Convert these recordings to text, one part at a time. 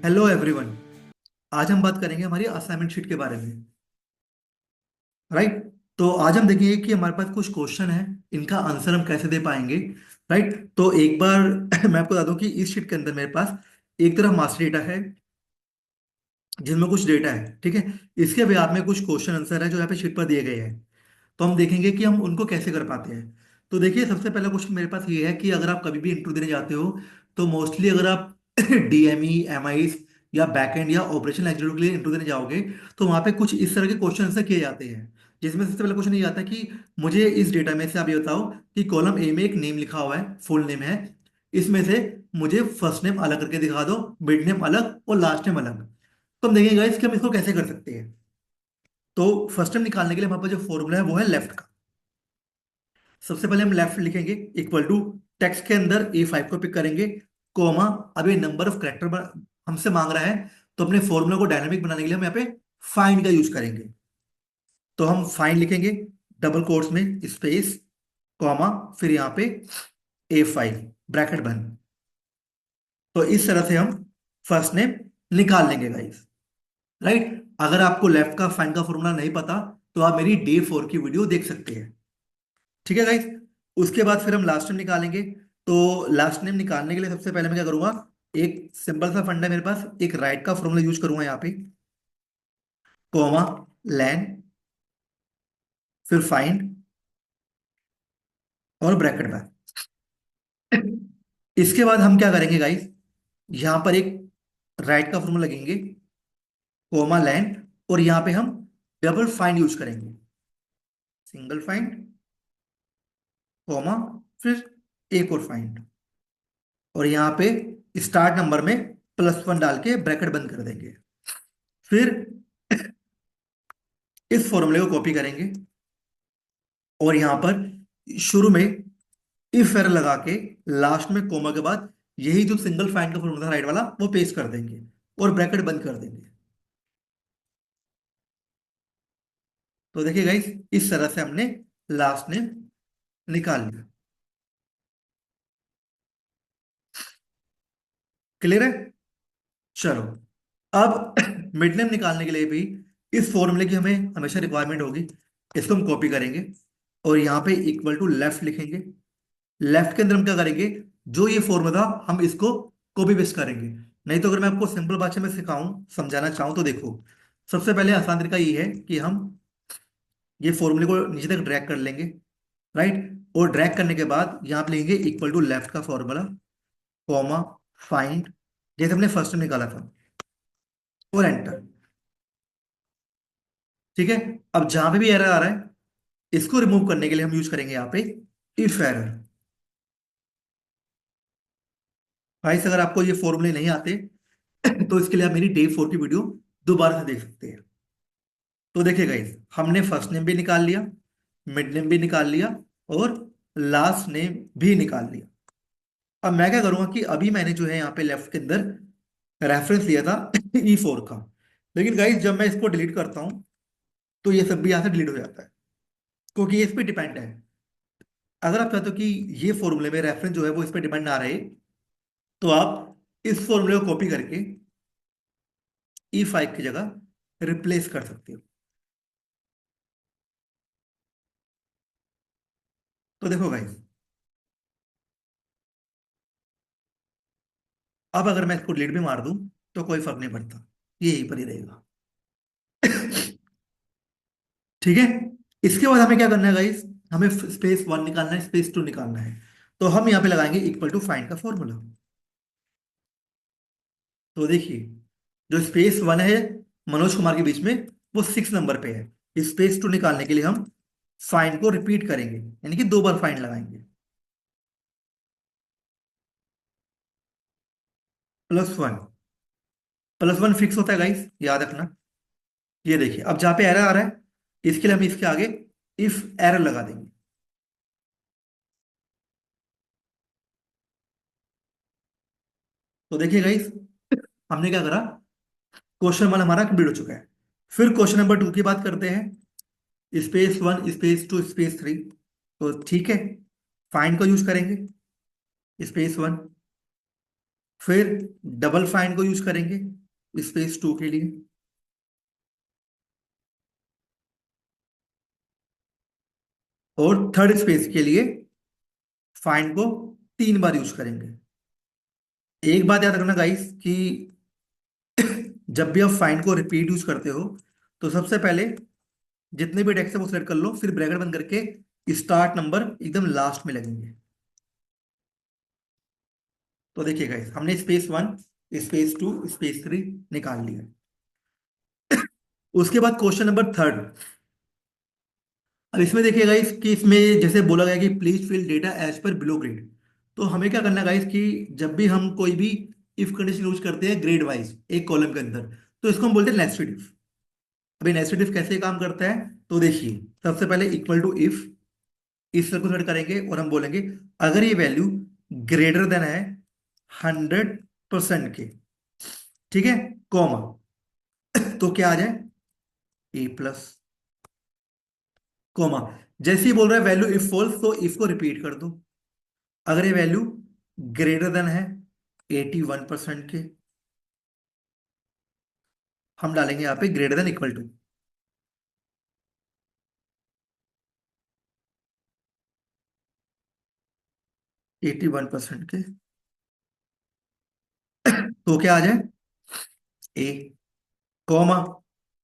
Hello everyone. आज हम बात करेंगे हमारी असाइनमेंट शीट के बारे में। राइट। तो आज हम देखेंगे कि हमारे पास कुछ क्वेश्चन है, इनका आंसर हम कैसे दे पाएंगे। राइट। तो एक बार मैं आपको बता दूं कि इस शीट के अंदर मेरे पास एक तरफ मास्टर डेटा है जिनमें कुछ डेटा है, ठीक है। इसके बाद में कुछ क्वेश्चन आंसर है जो यहाँ पे शीट पर दिए गए हैं। तो हम देखेंगे कि हम उनको कैसे कर पाते हैं। तो देखिए, सबसे पहला क्वेश्चन मेरे पास ये है कि अगर आप कभी भी इंटरव्यू देने जाते हो तो मोस्टली अगर आप डीएमई, एमआई या बैकएंड या ऑपरेशन एग्जीक्यूटिव के लिए इंटरव्यू देने जाओगे तो वहां पे कुछ इस तरह के क्वेश्चन आंसर किए जाते हैं। जिसमें सबसे पहला क्वेश्चन ये आता है कि मुझे इस डेटा में से आप ये बताओ कि कॉलम ए में एक नेम लिखा हुआ है, फुल नेम है। इसमें से मुझे फर्स्ट नेम अलग करके दिखा दो, मिड नेम अलग और लास्ट नेम अलग। तो हम देखेंगे गाइस कि हम इसको कैसे कर सकते हैं। तो फर्स्ट नेम निकालने के लिए हमारे पास जो फॉर्मूला है वो है लेफ्ट का। सबसे पहले हम लेफ्ट लिखेंगे इक्वल टू, टेक्स्ट के अंदर A5 को पिक करेंगे, कोमा। अब ये नंबर ऑफ करेक्टर हमसे मांग रहा है, तो अपने फॉर्मूला को डायनामिक बनाने के लिए हम यहाँ पे फाइंड का यूज करेंगे। तो हम फाइंड लिखेंगे डबल कोट्स में स्पेस, कॉमा, फिर यहाँ पे A5 ब्रैकेट बंद। तो इस तरह से हम फर्स्ट नेम निकाल लेंगे गाइस। राइट। अगर आपको लेफ्ट का फाइंड का फॉर्मूला नहीं पता तो आप मेरी डे 4 की वीडियो देख सकते हैं। ठीक है गाइस। उसके बाद फिर हम लास्ट नेम निकालेंगे। तो लास्ट नेम निकालने के लिए सबसे पहले मैं क्या करूंगा, एक सिंपल सा फंडा है मेरे पास, एक राइट का फॉर्मूला यूज करूंगा यहाँ पे, कोमा, लैन, फिर फाइंड और ब्रैकेट में। इसके बाद हम क्या करेंगे गाइस, यहाँ पर एक राइट का फॉर्मूला लगेंगे, कोमा, लैन, और यहाँ पे हम डबल फाइंड यूज करेंगे, सिंगल फाइंड, कोमा, फिर एक और फाइंड, और यहाँ पे स्टार्ट नंबर में +1 डाल के ब्रैकेट बंद कर देंगे। फिर इस फॉर्मूले को कॉपी करेंगे और यहां पर शुरू में इफ एरर लगा के लास्ट में कोमा के बाद यही जो सिंगल फाइंड का फॉर्मूला था राइट वाला वो पेस्ट कर देंगे और ब्रैकेट बंद कर देंगे। तो देखिए गाइस, इस तरह से हमने लास्ट नेम निकाल लिया। क्लियर है। चलो, अब मिड नेम निकालने के लिए भी इस फॉर्मूले की हमें हमेशा रिक्वायरमेंट होगी। इसको हम कॉपी करेंगे और यहाँ पे इक्वल टू लेफ्ट लिखेंगे। लेफ्ट के अंदर हम क्या करेंगे, जो ये फॉर्मूला था हम इसको कॉपी पेस्ट करेंगे। नहीं तो अगर मैं आपको सिंपल भाषा में सिखाऊं, समझाना चाहूं, तो देखो, सबसे पहले आसान तरीका ये है कि हम ये फॉर्मूले को नीचे तक ड्रैग कर लेंगे। राइट। और ड्रैग करने के बाद यहाँ पे लिखेंगे इक्वल टू लेफ्ट का फॉर्मूला, कॉमा, फाइंड, जैसे हमने फर्स्ट में निकाला था, और एंटर। ठीक है। अब जहां पे भी एरर आ रहा है इसको रिमूव करने के लिए हम यूज करेंगे यहाँ पे इफ एरर। भाई अगर आपको ये फॉर्मूले नहीं आते तो इसके लिए आप मेरी डे 4 की वीडियो दोबारा से देख सकते हैं। तो देखिए गाइस, हमने फर्स्ट नेम भी निकाल लिया, मिड नेम भी निकाल लिया, और लास्ट नेम भी निकाल लिया। अब मैं क्या करूंगा कि अभी मैंने जो है यहाँ पे लेफ्ट के अंदर रेफरेंस लिया था E4 का, लेकिन गाइस जब मैं इसको डिलीट करता हूं तो ये सब भी यहाँ से डिलीट हो जाता है, क्योंकि ये इस पे डिपेंड है। अगर आप चाहते हो कि ये फॉर्मूले में रेफरेंस जो है वो इस पे डिपेंड ना रहे, तो आप इस फॉर्मूले को कॉपी करके E5 की जगह रिप्लेस कर सकते हो। तो देखो गाइस, अब अगर मैं इसको डिलीट भी मार दूं तो कोई फर्क नहीं पड़ता, ये यहीं पर ही रहेगा। ठीक है। इसके बाद हमें क्या करना है गाइस, हमें स्पेस 1 निकालना है, स्पेस 2 निकालना है। तो हम यहाँ पे लगाएंगे इक्वल टू फाइंड का फॉर्मूला। तो देखिए, जो स्पेस 1 है मनोज कुमार के बीच में, वो 6 नंबर पे है। स्पेस 2 निकालने के लिए हम फाइंड को रिपीट करेंगे, यानी कि 2 बार फाइंड लगाएंगे, +1। +1 फिक्स होता है गाइस, याद रखना। ये देखिए, अब जहां पे एरर आ रहा है इसके लिए हम इसके आगे इफ एरर लगा देंगे। तो देखिए गाइस, हमने क्या करा, क्वेश्चन 1 हमारा कंप्लीट हो चुका है। फिर क्वेश्चन नंबर 2 की बात करते हैं, स्पेस 1, स्पेस 2, स्पेस 3। तो ठीक है, फाइंड का यूज करेंगे, स्पेस 1, फिर डबल फाइंड को यूज करेंगे स्पेस 2 के लिए, और थर्ड स्पेस के लिए फाइंड को 3 बार यूज करेंगे। एक बात याद रखना गाइस कि जब भी आप फाइंड को रिपीट यूज करते हो तो सबसे पहले जितने भी टेक्स्ट है वो सिलेक्ट कर लो, फिर ब्रैकेट बंद करके स्टार्ट नंबर एकदम लास्ट में लगेंगे। तो देखिए गाइस, हमने स्पेस 1, स्पेस 2, स्पेस 3 निकाल लिया। उसके बाद क्वेश्चन नंबर थर्ड। अब इसमें देखिए गाइस कि इसमें जैसे बोला गया कि please fill data as per below grade. तो हमें क्या करना है गाइस कि जब भी हम कोई भी इफ कंडीशन यूज करते हैं ग्रेड वाइज एक कॉलम के अंदर, तो इसको हम बोलते हैं नेस्टेड इफ। अभी नेस्टेड इफ कैसे काम करता है, तो देखिए सबसे पहले इक्वल टू इफ, इस को सेट करेंगे और हम बोलेंगे अगर ये वैल्यू ग्रेटर देन है 100% के, ठीक है, कॉमा, तो क्या आ जाए A+, कॉमा। जैसे ही बोल रहा है वैल्यू इफ फॉल्स, तो इफ को रिपीट कर दो। अगर ये वैल्यू ग्रेटर देन है 81% के, हम डालेंगे यहाँ पे ग्रेटर देन इक्वल टू 81% के, तो क्या आ जाए ए, कॉमा।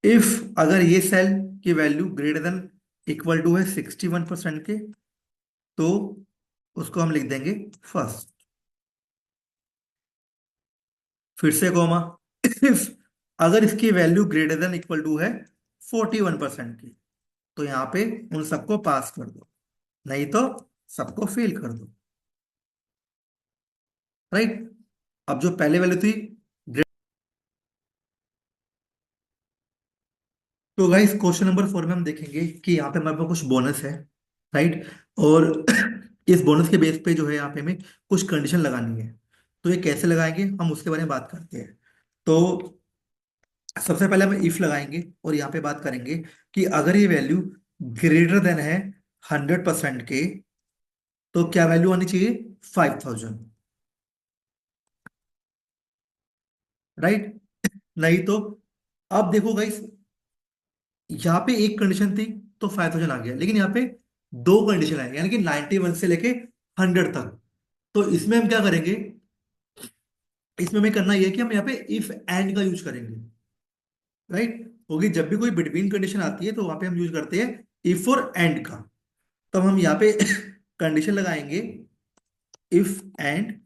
इफ अगर ये सेल की value greater than equal to है 61% के, तो उसको हम लिख देंगे फर्स्ट, फिर से कॉमा। इफ अगर इसकी value greater than equal to है 41% की, तो यहाँ पे उन सबको पास कर दो, नहीं तो सबको फेल कर दो। राइट। अब जो पहले वैल्यू थी, तो गाइस क्वेश्चन नंबर 4 में हम देखेंगे कि यहाँ पे हमारे पास कुछ बोनस है। राइट। और इस बोनस के बेस पे जो है यहाँ पे हमें कुछ कंडीशन लगानी है। तो ये कैसे लगाएंगे हम उसके बारे में बात करते हैं। तो सबसे पहले हम इफ लगाएंगे और यहाँ पे बात करेंगे कि अगर ये वैल्यू ग्रेटर देन है 100% के, तो क्या वैल्यू आनी चाहिए 5000। राइट। नहीं तो अब देखो गाइस, यहाँ पे एक कंडीशन थी तो 5000 आ गया, लेकिन यहाँ पे दो कंडीशन है, यानी कि 91 से लेके 100 तक। तो इसमें हम क्या करेंगे, इसमें हमें करना यह है कि हम यहाँ पे इफ एंड का यूज करेंगे। राइट। क्योंकि जब भी कोई बिटवीन कंडीशन आती है तो वहां पे हम यूज करते हैं इफ और एंड का। तब हम यहाँ पे कंडीशन लगाएंगे इफ एंड,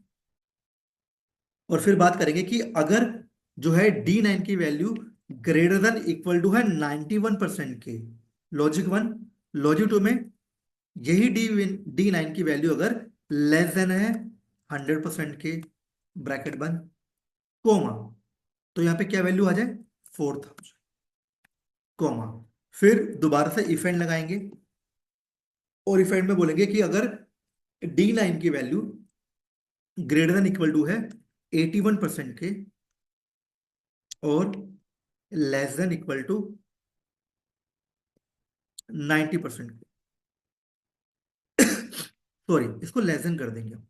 और फिर बात करेंगे कि अगर जो है D9 की value greater than equal to है 91% के, लॉजिक 1, लॉजिक 2 में यही D9 की वैल्यू अगर लेस देन है 100% के, ब्रैकेट बंद, कोमा, तो यहाँ पे क्या वैल्यू आ जाए 4000, कोमा। फिर दोबारा से इफ एंड लगाएंगे और इफ एंड में बोलेंगे कि अगर D9 की value greater than equal to है 81% के और लेस देन इक्वल टू 90% के, सॉरी इसको लेस देन कर देंगे हम।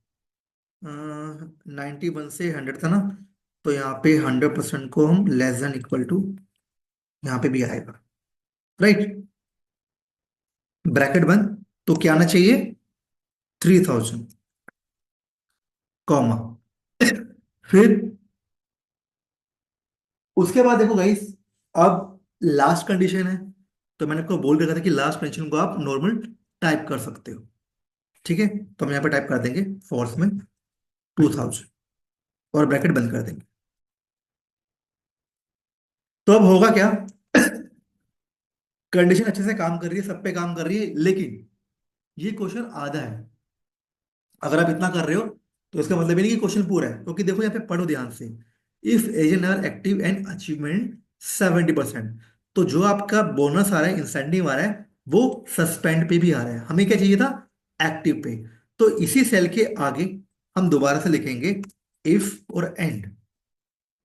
91 से 100 था ना, तो यहाँ पे 100% को हम लेस देन इक्वल टू, यहाँ पे भी आएगा। राइट। ब्रैकेट बंद, तो क्या आना चाहिए 3000, कॉमा। फिर उसके बाद देखो गाइस, अब लास्ट कंडीशन है। तो मैंने आपको बोल रखा था कि लास्ट कंडीशन को आप नॉर्मल टाइप कर सकते हो। ठीक है, तो हम यहाँ पे टाइप कर देंगे फोर्स में 2000 और ब्रैकेट बंद कर देंगे। तो अब होगा क्या, कंडीशन अच्छे से काम कर रही है, सब पे काम कर रही है, लेकिन ये क्वेश्चन आधा है। अगर आप इतना कर रहे हो तो इसका मतलब ये नहीं कि क्वेश्चन पूरा है, क्योंकि देखो यहाँ पे पढ़ो ध्यान से, if agent are active and achievement 70%, तो जो आपका बोनस आ रहा है, इंसेंटिव आ रहा है, वो सस्पेंड पे भी आ रहा है। हमें क्या चाहिए था, एक्टिव पे। तो इसी सेल के आगे हम दोबारा से लिखेंगे इफ और एंड,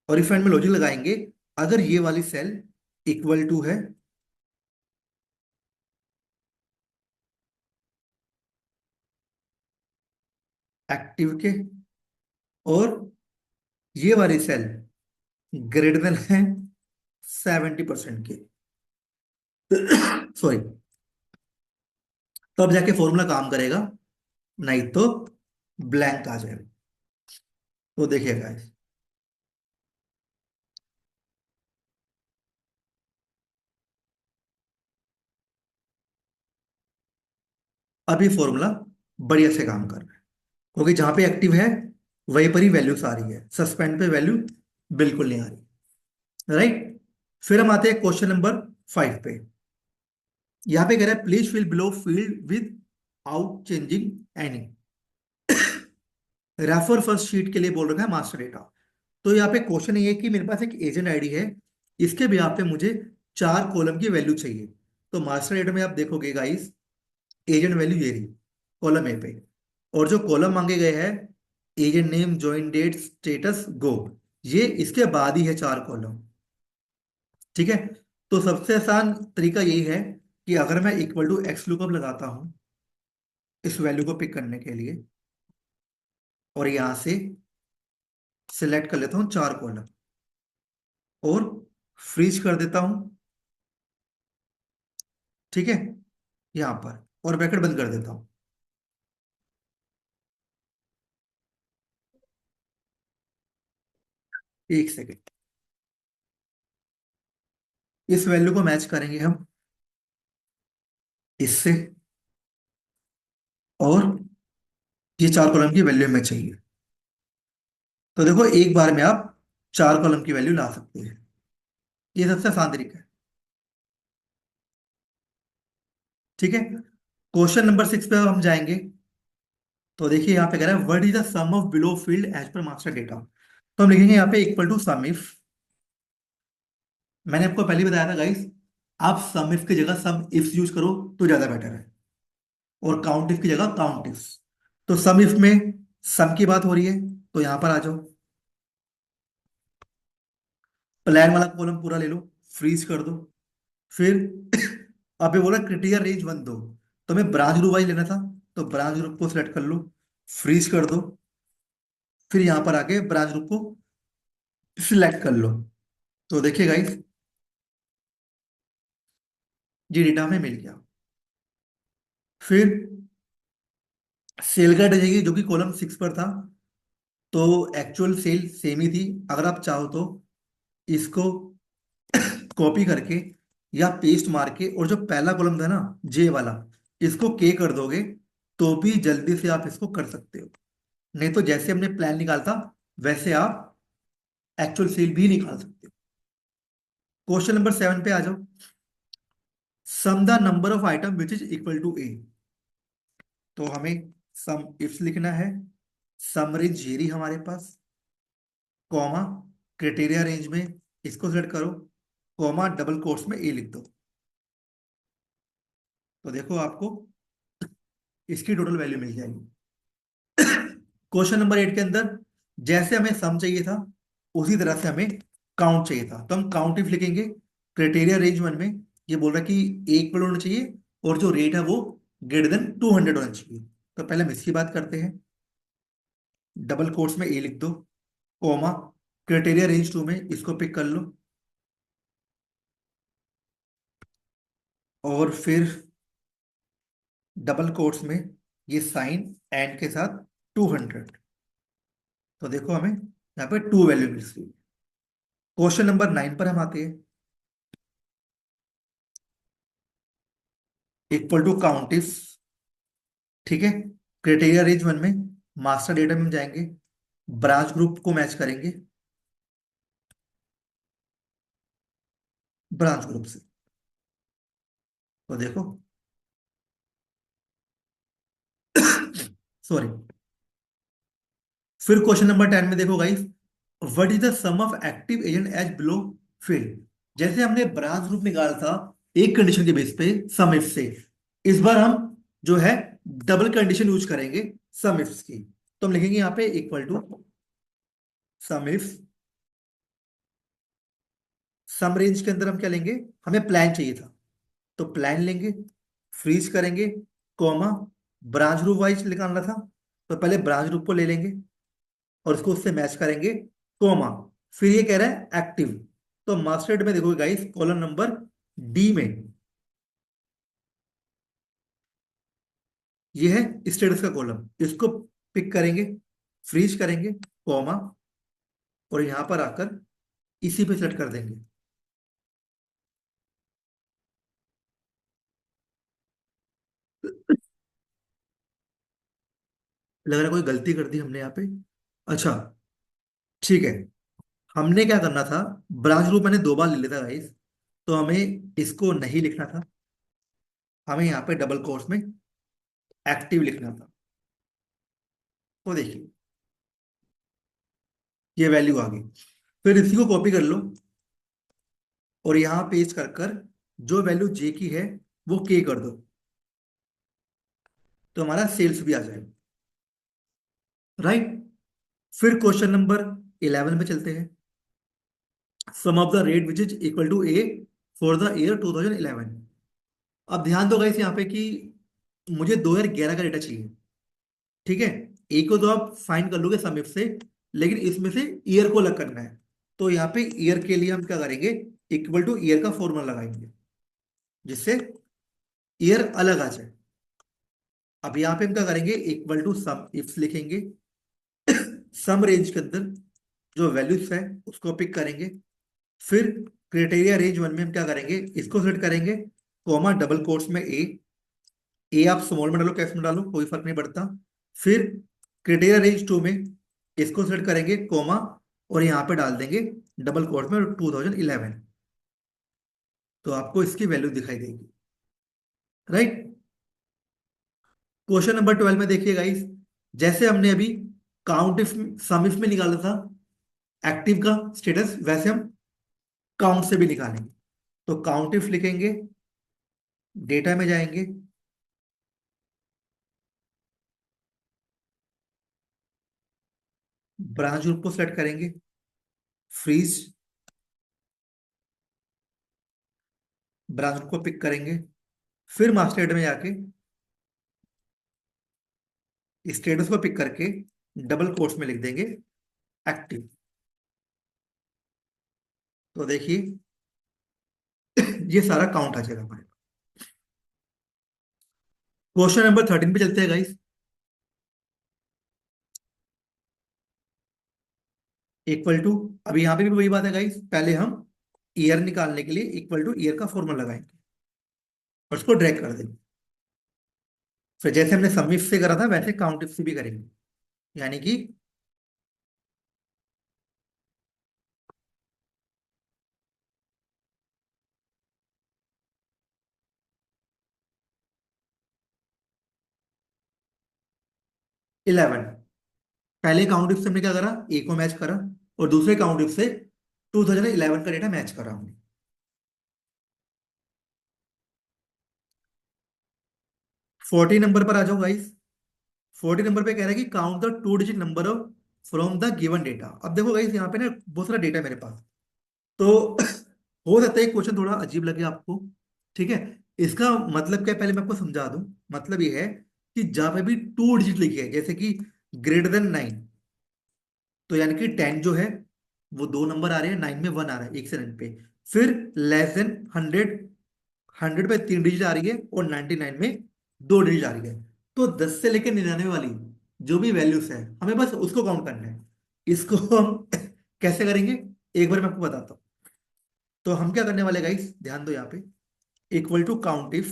और इफ एंड में लॉजिक लगाएंगे अगर ये वाली सेल इक्वल टू है एक्टिव के और ये वाली सेल ग्रेटर देन है 70% के, सॉरी, तब जाके फॉर्मूला काम करेगा, नहीं तो ब्लैंक आ जाएगा। तो देखिएगा, अभी फॉर्मूला बढ़िया से काम कर रहा है, क्योंकि जहां पे एक्टिव है वहीं पर ही वैल्यूज आ रही है, सस्पेंड पे वैल्यू बिल्कुल नहीं आ रही, राइट। फिर हम आते हैं क्वेश्चन नंबर 5 पे। यहाँ पे कह रहा है please fill below field without changing any. Refer first sheet के लिए बोल रखा है मास्टर डेटा। तो यहाँ पे क्वेश्चन ये है कि मेरे पास एक एजेंट आईडी है, इसके बिहाफ पे मुझे 4 कॉलम की वैल्यू चाहिए। तो मास्टर डेटा में आप देखोगे गाइस, एजेंट वैल्यू ये रही कॉलम ए पे, और जो कॉलम मांगे गए हैं, agent name, join date, status, go, ये इसके बाद ही है 4 कॉलम। ठीक है। तो सबसे आसान तरीका यही है कि अगर मैं इक्वल टू एक्स लुकअप लगाता हूं इस वैल्यू को पिक करने के लिए, और यहां से सिलेक्ट कर लेता हूं 4 कॉलम, और फ्रीज कर देता हूं, ठीक है, यहां पर, और ब्रैकेट बंद कर देता हूं। 1 सेकेंड, इस वैल्यू को मैच करेंगे हम इससे, और ये 4 कॉलम की वैल्यू हमें चाहिए। तो देखो एक बार में आप 4 कॉलम की वैल्यू ला सकते हैं, ये सबसे आसान तरीका है। ठीक है। क्वेश्चन नंबर 6 पे अब हम जाएंगे। तो देखिए यहाँ पे कह रहा है what is the sum of below field as per master data. तो हम लिखेंगे यहाँ पे इक्वल टू सम इफ, मैंने आपको पहले ही बताया था गाइस, आप सम इफ की जगह सम इफ यूज करो तो ज्यादा बेटर है, और काउंट इफ की जगह काउंट इफ। तो सम इफ में सम की बात हो रही है, तो यहां पर आ जाओ, प्लान वाला कॉलम पूरा ले लो, फ्रीज कर दो। फिर अब ये बोला क्रिटेरिया रेंज 1 दो, तो हमें ब्रांच ग्रुप वाइज लेना था, तो ब्रांच ग्रुप को सिलेक्ट कर लो, फ्रीज कर दो। फिर यहां पर आके ब्रांच ग्रुप को सिलेक्ट कर लो। तो देखिए गाइस, ये डेटा हमें मिल गया। फिर सेल का जाएगी जो कि कॉलम 6 पर था, तो एक्चुअल सेल सेम ही थी। अगर आप चाहो तो इसको कॉपी करके या पेस्ट मार के, और जो पहला कॉलम था ना जे वाला, इसको के कर दोगे, तो भी जल्दी से आप इसको कर सकते हो। नहीं तो जैसे हमने प्लान निकाला था वैसे आप एक्चुअल सेल भी निकाल सकते हो। क्वेश्चन नंबर 7 पे आ जाओ। Sum the number of item which is equal to A. तो हमें सम इफ लिखना है, सम रेंज ये रही हमारे पास, कॉमा क्राइटेरिया रेंज में इसको सेलेक्ट करो, कॉमा डबल कोट्स में ए लिख दो। तो देखो आपको इसकी टोटल वैल्यू मिल जाएगी। क्वेश्चन नंबर 8 के अंदर जैसे हमें सम चाहिए था, उसी तरह से हमें काउंट चाहिए था, तो हम काउंट इफ लिखेंगे। क्राइटेरिया रेंज 1 में ये बोल रहा है कि एक पर होना चाहिए, और जो रेट है वो ग्रेटर देन 200 होना चाहिए। तो पहले हम इसकी बात करते हैं, डबल कोट्स में ए लिख दो, कॉमा क्राइटेरिया रेंज 2 में इसको पिक कर लो, और फिर डबल कोट्स में ये साइन एंड के साथ 200। तो देखो हमें यहाँ पे 2 वैल्यू मिल रही है। क्वेश्चन नंबर 9 पर हम आते हैं। इक्वल टू काउंट इफ, ठीक है, क्राइटेरिया रेंज 1 में मास्टर डेटा में हम जाएंगे, ब्रांच ग्रुप को मैच करेंगे ब्रांच ग्रुप से। तो देखो, सॉरी, फिर क्वेश्चन नंबर 10 में देखो guys, what is the sum of active agent as below field. जैसे हमने ब्रांच ग्रुप निकाला था एक कंडीशन के बेस पे सम इफ से, इस बार हम जो है डबल कंडीशन यूज करेंगे सम इफ की। तो हम लिखेंगे यहाँ पे equal to sum if, sum range के अंदर हम क्या लेंगे, हमें प्लान चाहिए था, तो प्लान लेंगे, फ्रीज करेंगे, कॉमा ब्रांच ग्रुप वाइज निकालना था, तो पहले ब्रांच ग्रुप को ले लेंगे और उसको उससे मैच करेंगे, कोमा, फिर ये कह रहा है एक्टिव। तो मास्टर्ड में देखोगे गाइस कॉलम नंबर डी में ये है स्टेटस का कॉलम, इसको पिक करेंगे, फ्रीज करेंगे, कॉमा, और यहां पर आकर इसी पे सेलेक्ट कर देंगे। लग रहा है कोई गलती कर दी हमने यहाँ पे। अच्छा, ठीक है। हमने क्या करना था, ब्रांच ग्रुप मैंने 2 बार ले लिया था गाइस, तो हमें इसको नहीं लिखना था, हमें यहाँ पे डबल कोर्स में एक्टिव लिखना था। तो देखिए ये वैल्यू आ गई। फिर इसी को कॉपी कर लो और यहाँ पेस्ट कर कर जो वैल्यू जे की है वो के कर दो, तो हमारा सेल्स भी आ जाएगा। राइट। फिर क्वेश्चन नंबर 11 पे चलते हैं। Sum of the rate which is equal to A for the year 2011। अब ध्यान दो गाइस यहाँ पे कि मुझे 2011 का डेटा चाहिए। ठीक है, ए को तो आप फाइंड कर लोगे समीप से, लेकिन इसमें से ईयर को अलग करना है। तो यहाँ पे ईयर के लिए हम क्या करेंगे, इक्वल टू ईयर का फॉर्मूला लगाएंगे जिससे ईयर अलग आ जाए। अब यहाँ पे हम क्या करेंगे, इक्वल टू सम इफ लिखेंगे, सम रेंज के अंदर जो वैल्यूज है उसको पिक करेंगे। फिर क्राइटेरिया रेंज वन में हम क्या करेंगे, इसको सेलेक्ट करेंगे, कॉमा डबल कोट्स में ए आप स्मॉल में डालो कैप्स में डालो कोई फर्क नहीं पड़ता। फिर क्राइटेरिया रेंज टू में इसको सेलेक्ट करेंगे, कॉमा, और यहाँ पे डाल देंगे डबल कोट्स में 2011। तो आपको इसकी वैल्यू दिखाई देगी। राइट। क्वेश्चन नंबर 12 में देखिए गाइस, जैसे हमने अभी काउंट इफ सम इफ में निकाला था एक्टिव का स्टेटस, वैसे हम काउंट से भी निकालेंगे। तो काउंट इफ लिखेंगे, डेटा में जाएंगे, ब्रांच ग्रुप को सेलेक्ट करेंगे, फ्रीज, ब्रांच ग्रुप को पिक करेंगे, फिर मास्टर में जाके स्टेटस को पिक करके डबल कोट्स में लिख देंगे एक्टिव। तो देखिए ये सारा काउंट आ जाएगा हमारे। क्वेश्चन नंबर 13 पे चलते हैं गाइस। इक्वल टू, अभी यहाँ पे भी वही बात है गाइस, पहले हम ईयर निकालने के लिए इक्वल टू ईयर का फॉर्मूला लगाएंगे और उसको ड्रैग कर देंगे। फिर जैसे हमने सम से करा था वैसे काउंट से भी करेंगे, यानी कि 11। पहले काउंट से हमने क्या करा, ए को मैच करा, और दूसरे काउंट से 2011 का डेटा मैच करा हमने। 40 नंबर पर आ जाओ गाइस। 40 नंबर पे कह रहा है कि count the 2 digit number of from the given data. अब देखो गाइस यहाँ पे ना बहुत सारा डेटा है मेरे पास, तो हो सकता है क्वेश्चन थोड़ा अजीब लगे आपको। ठीक है, इसका मतलब क्या है पहले मैं आपको समझा दूं। मतलब ये है कि जहां पे भी 2 डिजिट लिखी है, जैसे कि ग्रेटर देन 9, तो यानी कि 10 जो है वो 2 नंबर आ रहे हैं, 9 में 1 आ रहा है एक सेकंड पे। फिर लेस देन 100, 100 पे 3 डिजिट आ रही है, और 99 में 2 डिजिट आ रही है। तो 10 से लेकर 99 वाली जो भी वैल्यूज है हमें बस उसको काउंट करना है। इसको हम कैसे करेंगे, एक बार मैं आपको बताता हूँ। तो हम क्या करने वाले गाइस, ध्यान दो यहाँ पे, equal to count if,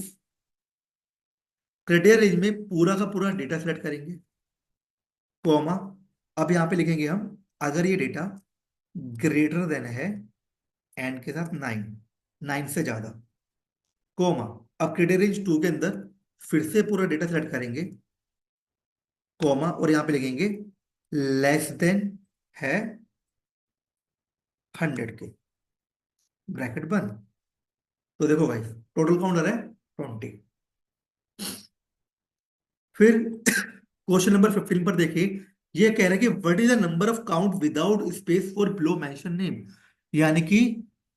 criteria range में पूरा का पूरा डेटा सेलेक्ट करेंगे, कॉमा, अब यहाँ पे लिखेंगे हम अगर ये डेटा ग्रेटर देन है एंड के साथ 9, 9 से ज्यादा, कॉमा, अब क्राइटेरिया रेंज 2 के अंदर फिर से पूरा डेटा सेलेक्ट करेंगे, कॉमा, और यहाँ पे लिखेंगे लेस देन है 100 के, ब्रैकेट बंद। तो देखो भाई टोटल काउंट आ रहा है 20। फिर क्वेश्चन नंबर 15 पर देखिए, ये कह रहा है कि what is the number of count without space for below mention name. यानी कि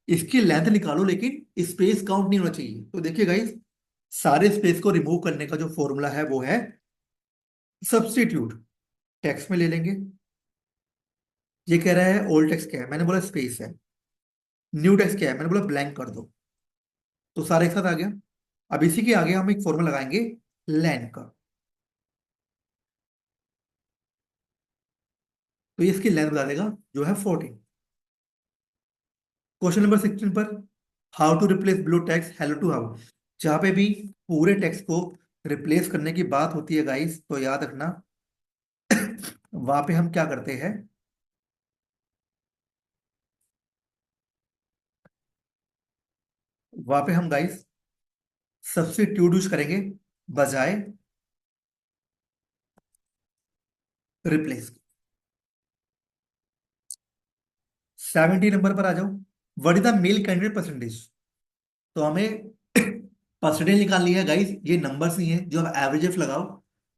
इसकी लेंथ निकालो लेकिन स्पेस काउंट नहीं होना चाहिए। तो देखिए गाइस, सारे स्पेस को रिमूव करने का जो फॉर्मूला है वो है सब्स्टिट्यूट। टेक्स्ट में ले लेंगे, ये कह रहा है ओल्ड टेक्स्ट क्या है, मैंने बोला स्पेस है। न्यू टेक्स्ट क्या है, मैंने बोला ब्लैंक कर दो। तो सारा एक साथ आ गया। अब इसी के आगे हम एक फॉर्मूला लगाएंगे लेन का। तो ये इसकी लेंथ बता देगा, जो है 14। क्वेश्चन नंबर 16 पर, how to replace blue text hello to how. जहां पे भी पूरे टेक्स्ट को रिप्लेस करने की बात होती है गाइस, तो याद रखना वहां पे हम क्या करते हैं, वहां पे हम गाइस सब्स्टिट्यूट यूज करेंगे बजाय रिप्लेस। 70 नंबर पर आ जाओ। What is the male candidate percentage. तो हमें परसेंटेज निकालनी है गाइस, ये नंबर्स नहीं है जो आप एवरेज लगाओ।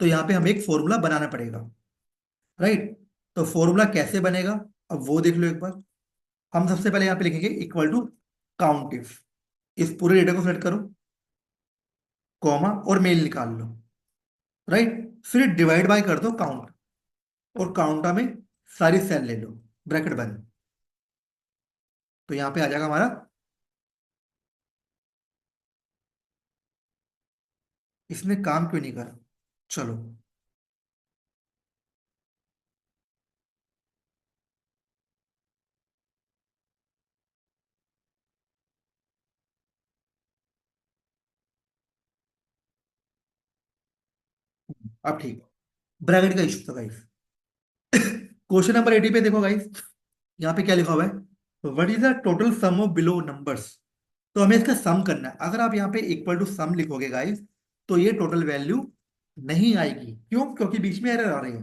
तो यहाँ पे हमें एक फॉर्मूला बनाना पड़ेगा, राइट। तो फॉर्मूला कैसे बनेगा, अब वो देख लो एक बार। हम सबसे पहले यहाँ पे लिखेंगे इक्वल टू काउंट इफ। इस पूरे डेटा को सेलेक्ट करो, कॉमा और मेल निकाल लो, राइट। फिर डिवाइड बाय कर दो काउंट, और काउंटा में सारी सेल ले लो, ब्रैकेट बंद। तो यहाँ पे आ जाएगा हमारा। इसने काम क्यों नहीं करा, चलो। अब ठीक, ब्रैकेट का इशू था गाइस। क्वेश्चन नंबर 80 पे देखो गाइस, यहाँ पे क्या लिखा हुआ है, what is the total sum of below numbers. तो हमें इसका सम करना है। अगर आप यहाँ पे इक्वल टू सम लिखोगे गाइस, तो ये टोटल वैल्यू नहीं आएगी। क्यों, क्योंकि बीच में एरर आ रही है।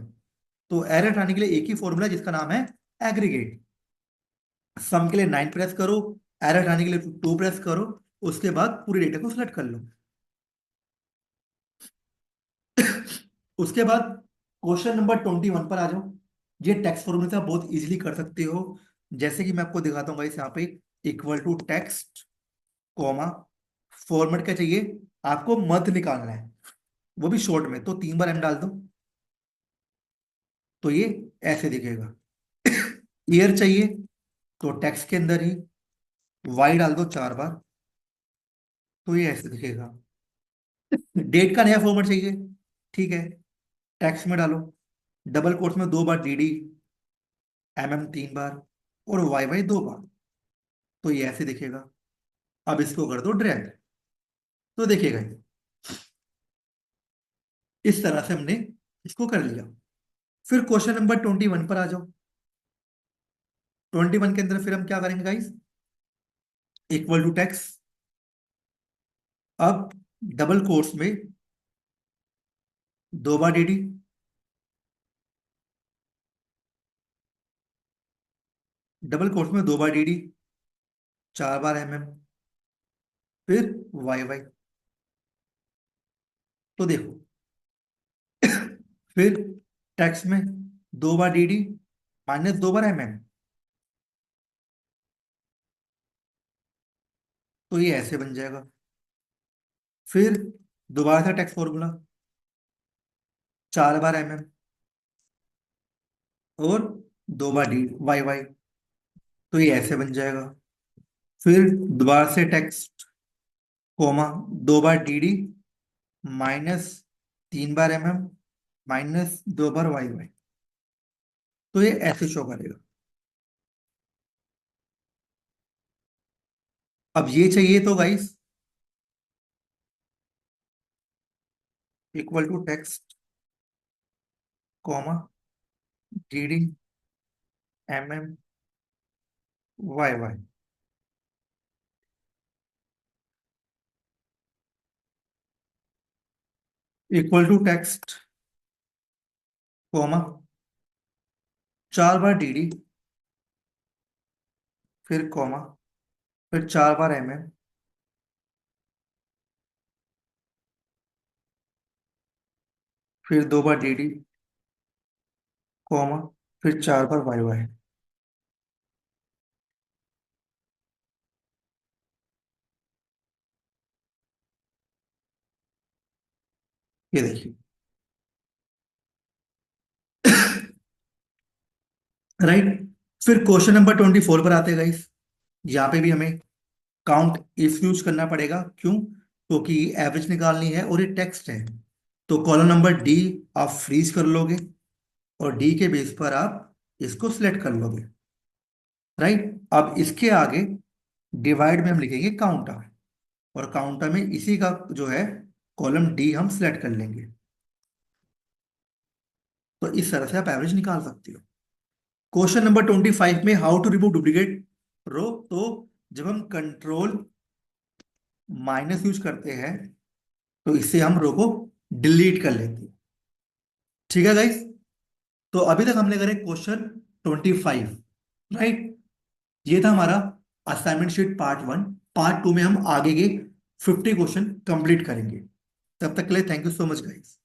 तो एरर हटाने के लिए एक ही फॉर्मूला, जिसका नाम है एग्रीगेट। सम के लिए 9 प्रेस करो, एरर हटाने के लिए 2 प्रेस करो, उसके बाद पूरे डेटा को सिलेक्ट कर लो। उसके बाद क्वेश्चन नंबर 21 पर आ जाओ। ये टेक्स्ट फॉर्मूले से आप बहुत इजीली कर सकते हो। जैसे कि मैं आपको दिखाता हूँ गाइस, यहाँ पे equal to text, comma, format क्या चाहिए, आपको मंथ निकालना है, वो भी शॉर्ट में। तो 3 बार एम डाल दो, तो ये ऐसे दिखेगा। ईयर चाहिए, तो टेक्स्ट के अंदर ही वाई डाल दो 4 बार, तो ये ऐसे दिखेगा। डेट का नया फॉर्मेट चाहिए, ठीक है, टेक्स्ट में डालो, डबल कोट्स में 2 बार डी डी, एम एम 3 बार, और वाई वाई 2 बार, तो ये ऐसे दिखेगा। अब इसको कर दो ड्रैग, तो देखिएगा ये। इस तरह से हमने इसको कर लिया। फिर क्वेश्चन नंबर 21 पर आ जाओ। 21 के अंदर फिर हम क्या करेंगे गाइस, इक्वल टू टेक्स्ट, अब डबल कोट्स में 2 बार डी डी, डबल कोट्स में 2 बार डी डी, 4 बार एम एम, फिर वाई वाई। तो देखो, फिर टेक्स्ट में 2 बार डी डी माइनस 2 बार एम एम, तो ये ऐसे बन जाएगा। फिर दोबारा से टेक्स्ट फॉर्मूला, 4 बार एम एम, और 2 बार डी वाई वाई, तो ये ऐसे बन जाएगा। फिर दोबारा से टेक्स्ट, कोमा, 2 बार डी डी माइनस 3 बार एम एम, माइनस 2 बार वाई वाई, तो ये ऐसे शो करेगा। अब ये चाहिए तो guys, equal to text, comma, D D, M M, Y Y, equal to text, comma, 4 बार डी डी, फिर कॉमा, फिर 4 बार एम एम, फिर 2 बार डी डी, कॉमा, फिर 4 बार वाई वाई। ये देखिए, राइट। फिर क्वेश्चन नंबर 24 पर आते हैं गाइस। यहाँ पे भी हमें काउंट इफ यूज करना पड़ेगा, क्यों? क्योंकि एवरेज निकालनी है और ये टेक्स्ट है। तो कॉलम नंबर डी आप फ्रीज कर लोगे और डी के बेस पर आप इसको सिलेक्ट कर लोगे। राइट, अब इसके आगे डिवाइड में हम लिखेंगे काउंटर, और काउंटर में इसी का जो है कॉलम डी हम सिलेक्ट कर लेंगे। तो इस तरह से आप एवरेज निकाल सकते हो। क्वेश्चन नंबर 25 में हाउ टू रिमूव डुप्लीकेट रो। तो जब हम कंट्रोल माइनस यूज करते हैं तो इससे हम रो को डिलीट कर लेते हैं। ठीक है गाइस, तो अभी तक हमने करे क्वेश्चन 25। राइट, ये था हमारा असाइनमेंट शीट पार्ट 1। पार्ट 2 में हम आगे के 50 क्वेश्चन कंप्लीट करेंगे। तब तक के लिए thank you so much guys.